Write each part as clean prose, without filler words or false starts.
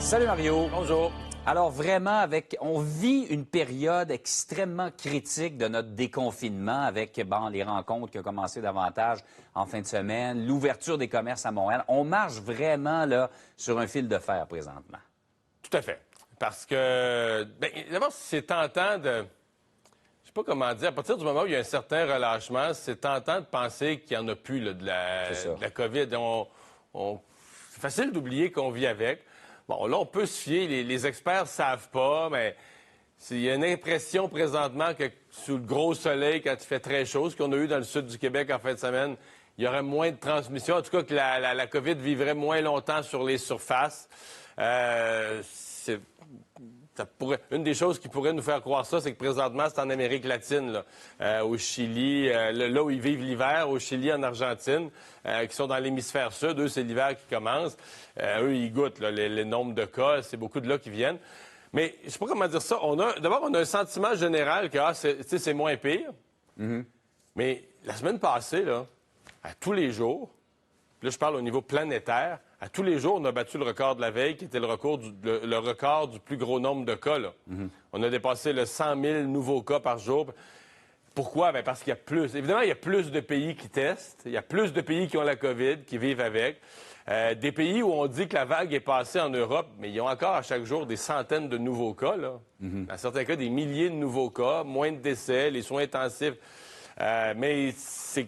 Salut Mario. Bonjour. Alors vraiment, on vit une période extrêmement critique de notre déconfinement avec les rencontres qui ont commencé davantage en fin de semaine, l'ouverture des commerces à Montréal. On marche vraiment là sur un fil de fer présentement. Tout à fait. Parce que, d'abord, c'est tentant de... Je sais pas comment dire. À partir du moment où il y a un certain relâchement, c'est tentant de penser qu'il n'y en a plus là, de la COVID. C'est facile d'oublier qu'on vit avec. Bon, là, on peut se fier. Les experts savent pas, mais il y a une impression présentement que sous le gros soleil, quand il fait très chaud, ce qu'on a eu dans le sud du Québec en fin de semaine, il y aurait moins de transmission. En tout cas, que la COVID vivrait moins longtemps sur les surfaces. Une des choses qui pourrait nous faire croire ça, c'est que présentement, c'est en Amérique latine, là, au Chili, là où ils vivent l'hiver, au Chili, en Argentine, qui sont dans l'hémisphère sud. Eux, c'est l'hiver qui commence. Eux, ils goûtent là, les nombres de cas. C'est beaucoup de là qui viennent. Mais je sais pas comment dire ça. D'abord, on a un sentiment général que c'est moins pire. Mm-hmm. Mais la semaine passée, là, à tous les jours, là, je parle au niveau planétaire, à tous les jours, on a battu le record de la veille, qui était le record du plus gros nombre de cas. Là. Mm-hmm. On a dépassé le 100 000 nouveaux cas par jour. Pourquoi? Bien, parce qu'il y a plus. Évidemment, il y a plus de pays qui testent. Il y a plus de pays qui ont la COVID, qui vivent avec. Des pays où on dit que la vague est passée en Europe, mais ils ont encore à chaque jour des centaines de nouveaux cas. Là. Mm-hmm. Dans certains cas, des milliers de nouveaux cas, moins de décès, les soins intensifs. Mais c'est...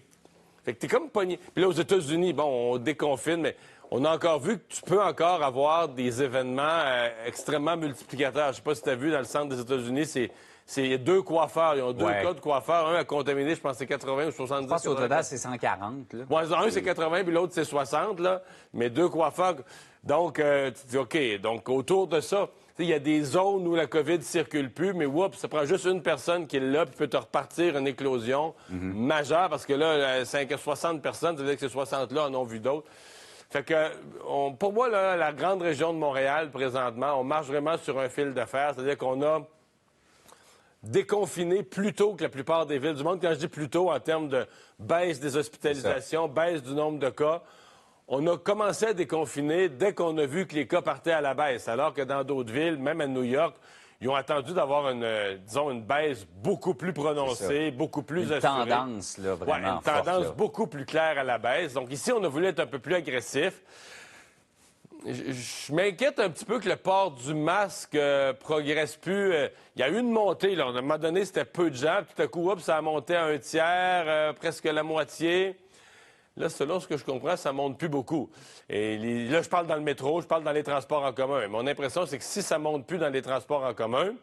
Fait que t'es comme pogné. Puis là, aux États-Unis, bon, on déconfine, mais on a encore vu que tu peux encore avoir des événements extrêmement multiplicateurs. Je sais pas si tu as vu dans le centre des États-Unis, c'est deux coiffeurs. Ils ont deux cas de coiffeurs. Un a contaminé, je pense, c'est 80 ou 70. Je pense qu'au total, c'est 140. Là. Ouais, un, c'est 80, puis l'autre, c'est 60. Là. Mais deux coiffeurs. Donc, tu te dis, OK. Donc, autour de ça, il y a des zones où la COVID ne circule plus, mais ça prend juste une personne qui est là, puis peut te repartir une éclosion majeure, parce que là, 60 personnes, ça veut dire que ces 60-là en ont vu d'autres. Fait que, pour moi, là, la grande région de Montréal, présentement, on marche vraiment sur un fil de fer. C'est-à-dire qu'on a déconfiné plus tôt que la plupart des villes du monde. Quand je dis plus tôt, en termes de baisse des hospitalisations, baisse du nombre de cas, on a commencé à déconfiner dès qu'on a vu que les cas partaient à la baisse. Alors que dans d'autres villes, même à New York, ils ont attendu d'avoir une baisse beaucoup plus prononcée, beaucoup plus assurée. Une tendance, là, vraiment une tendance forte, beaucoup plus claire à la baisse. Donc ici, on a voulu être un peu plus agressif. Je m'inquiète un petit peu que le port du masque progresse plus. Il y a eu une montée, là. À un moment donné, c'était peu de gens. Tout à coup, ça a monté à un tiers, presque la moitié. Là, selon ce que je comprends, ça monte plus beaucoup. Et là, je parle dans le métro, je parle dans les transports en commun. Mon impression, c'est que si ça monte plus dans les transports en commun,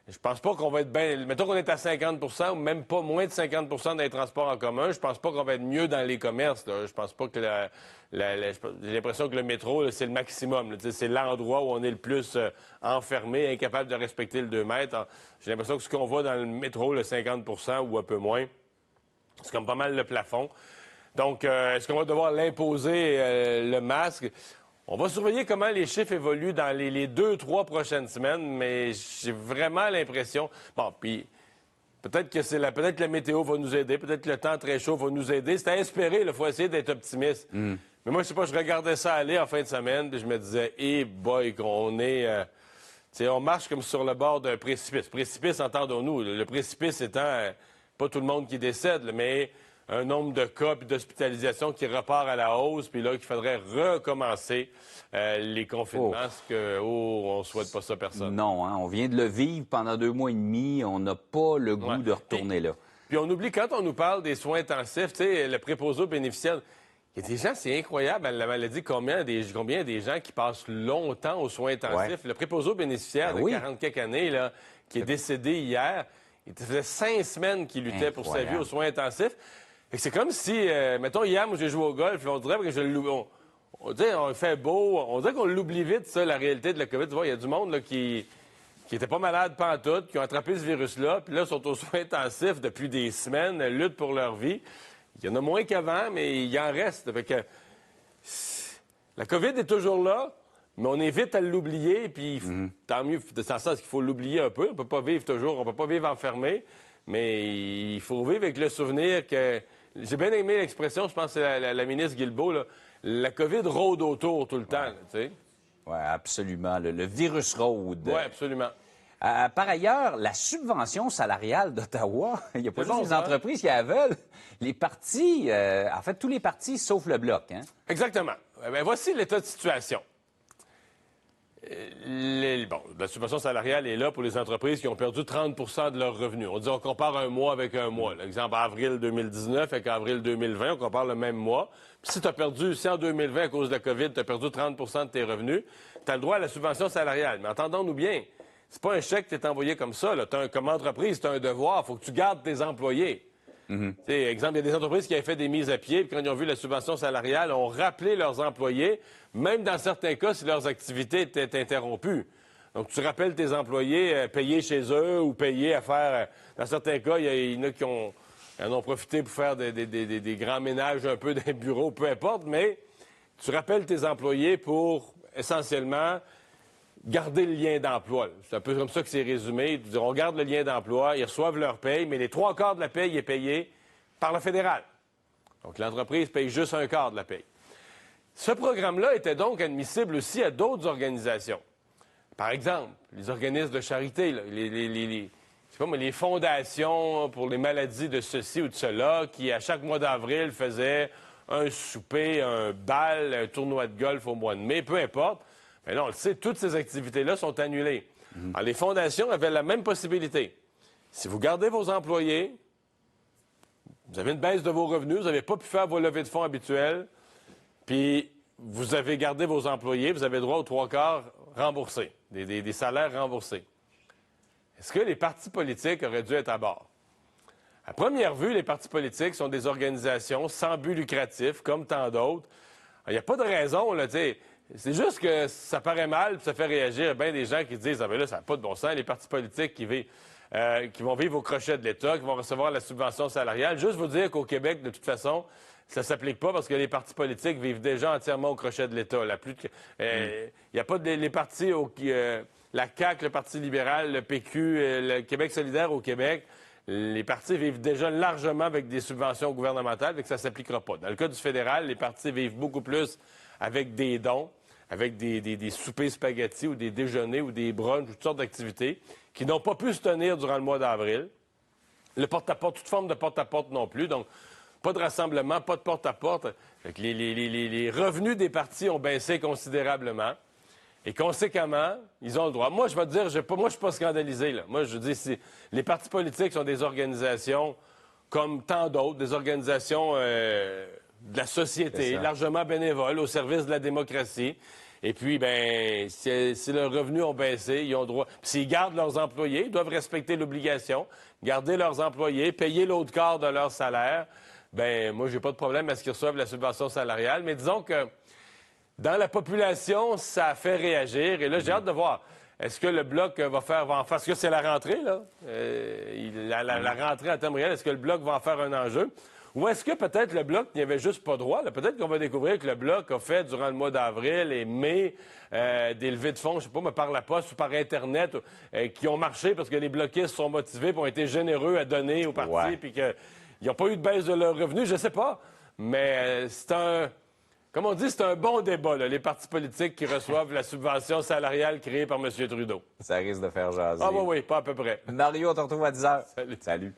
je pense pas qu'on va être bien... Mettons qu'on est à 50 ou même pas moins de 50 dans les transports en commun, je pense pas qu'on va être mieux dans les commerces. Là. Je pense pas que j'ai l'impression que le métro, là, c'est le maximum. Là. C'est l'endroit où on est le plus enfermé, incapable de respecter le 2 mètres. J'ai l'impression que ce qu'on voit dans le métro, le 50 ou un peu moins, c'est comme pas mal le plafond. Donc, est-ce qu'on va devoir l'imposer, le masque? On va surveiller comment les chiffres évoluent dans les 2-3 prochaines semaines, mais j'ai vraiment l'impression... Bon, puis peut-être que la météo va nous aider, peut-être que le temps très chaud va nous aider. C'est à espérer, il faut essayer d'être optimiste. Mais moi, je sais pas, je regardais ça aller en fin de semaine, puis je me disais, boy, qu'on est... on marche comme sur le bord d'un précipice. Précipice, entendons-nous. Le précipice étant pas tout le monde qui décède, là, mais... un nombre de cas et d'hospitalisations qui repart à la hausse, puis là, qu'il faudrait recommencer les confinements, parce que, on souhaite pas ça personne. Non, hein, on vient de le vivre pendant 2 mois et demi, on n'a pas le goût de retourner là. Puis on oublie, quand on nous parle des soins intensifs, tu sais, le préposé aux bénéficiaires, il y a des gens, c'est incroyable, la maladie, combien des gens qui passent longtemps aux soins intensifs. Le préposé aux bénéficiaires de 40 quelques années, là, qui est décédé hier, il faisait 5 semaines qu'il luttait pour sa vie aux soins intensifs. C'est comme si, mettons, hier, moi, j'ai joué au golf, on dirait que on dirait on fait beau, on dirait qu'on l'oublie vite, ça, la réalité de la COVID. Tu vois, il y a du monde là, qui était pas malade pantoute, qui ont attrapé ce virus-là, puis là, sont aux soins intensifs depuis des semaines, luttent pour leur vie. Il y en a moins qu'avant, mais il en reste. Fait que la COVID est toujours là, mais on est vite à l'oublier, puis tant mieux, dans le sens qu'il faut l'oublier un peu. On peut pas vivre toujours, on peut pas vivre enfermé, mais il faut vivre avec le souvenir que... J'ai bien aimé l'expression, je pense que c'est la ministre Guilbeault, là, la COVID rôde autour tout le temps, tu sais. Oui, absolument. Le virus road. Oui, absolument. Par ailleurs, la subvention salariale d'Ottawa, il n'y a pas juste les entreprises qui la veulent. Les partis, en fait, tous les partis sauf le Bloc. Hein? Exactement. Bien, voici l'état de situation. La subvention salariale est là pour les entreprises qui ont perdu 30 de leurs revenus. On compare un mois avec un mois. L'exemple, avril 2019 avec avril 2020, on compare le même mois. Puis si en 2020, à cause de la COVID, tu as perdu 30 de tes revenus, tu as le droit à la subvention salariale. Mais entendons-nous bien, c'est pas un chèque qui t'est envoyé comme ça. Comme entreprise, tu as un devoir. Il faut que tu gardes tes employés. Exemple, il y a des entreprises qui avaient fait des mises à pied, puis quand ils ont vu la subvention salariale, ont rappelé leurs employés, même dans certains cas, si leurs activités étaient interrompues. Donc, tu rappelles tes employés payés chez eux ou payés à faire... dans certains cas, il y en a qui en ont profité pour faire des grands ménages un peu dans les bureaux, peu importe, mais tu rappelles tes employés pour, essentiellement, garder le lien d'emploi. C'est un peu comme ça que c'est résumé. On garde le lien d'emploi, ils reçoivent leur paye, mais les 3/4 de la paye est payée par le fédéral. Donc, l'entreprise paye juste 1/4 de la paye. Ce programme-là était donc admissible aussi à d'autres organisations. Par exemple, les organismes de charité, là, les fondations pour les maladies de ceci ou de cela, qui, à chaque mois d'avril, faisaient un souper, un bal, un tournoi de golf au mois de mai, peu importe. Mais là, on le sait, toutes ces activités-là sont annulées. Alors, les fondations avaient la même possibilité. Si vous gardez vos employés, vous avez une baisse de vos revenus, vous n'avez pas pu faire vos levées de fonds habituelles, puis vous avez gardé vos employés, vous avez droit aux 3/4 remboursés, des salaires remboursés. Est-ce que les partis politiques auraient dû être à bord? À première vue, les partis politiques sont des organisations sans but lucratif, comme tant d'autres. Il n'y a pas de raison, là, tu sais. C'est juste que ça paraît mal, puis ça fait réagir bien des gens qui disent « Ah bien là, ça n'a pas de bon sens, les partis politiques qui vont vivre au crochet de l'État, qui vont recevoir la subvention salariale. » Juste vous dire qu'au Québec, de toute façon, ça ne s'applique pas parce que les partis politiques vivent déjà entièrement au crochet de l'État. Il n'y a pas les partis, la CAQ, le Parti libéral, le PQ, le Québec solidaire au Québec. Les partis vivent déjà largement avec des subventions gouvernementales, donc ça ne s'appliquera pas. Dans le cas du fédéral, les partis vivent beaucoup plus avec des dons, avec des soupers spaghettis ou des déjeuners ou des brunchs, toutes sortes d'activités qui n'ont pas pu se tenir durant le mois d'avril. Le porte-à-porte, toute forme de porte-à-porte non plus. Donc, pas de rassemblement, pas de porte-à-porte. Les revenus des partis ont baissé considérablement. Et conséquemment, ils ont le droit. Moi, je vais te dire, moi, je suis pas scandalisé, là. Moi, je dis, les partis politiques sont des organisations comme tant d'autres, des organisations de la société, largement bénévoles, au service de la démocratie. Et puis, bien, si leurs revenus ont baissé, ils ont droit. Puis s'ils gardent leurs employés, ils doivent respecter l'obligation, garder leurs employés, payer l'autre quart de leur salaire. Bien, moi, j'ai pas de problème à ce qu'ils reçoivent la subvention salariale. Mais disons que dans la population, ça a fait réagir. Et là, j'ai hâte de voir. Est-ce que le Bloc va faire... Parce que c'est la rentrée, là. La rentrée en termes réels, est-ce que le Bloc va en faire un enjeu? Ou est-ce que peut-être le Bloc n'y avait juste pas droit? Peut-être qu'on va découvrir que le Bloc a fait, durant le mois d'avril et mai, des levées de fonds, je ne sais pas, mais par la poste ou par Internet, qui ont marché parce que les bloquistes sont motivés et ont été généreux à donner aux partis, puis qu'ils n'ont pas eu de baisse de leurs revenus, je ne sais pas. Mais c'est un... Comme on dit, c'est un bon débat, là, les partis politiques qui reçoivent la subvention salariale créée par M. Trudeau. Ça risque de faire jaser. Ah oui, pas à peu près. Mario, on te retrouve à 10h. Salut. Salut.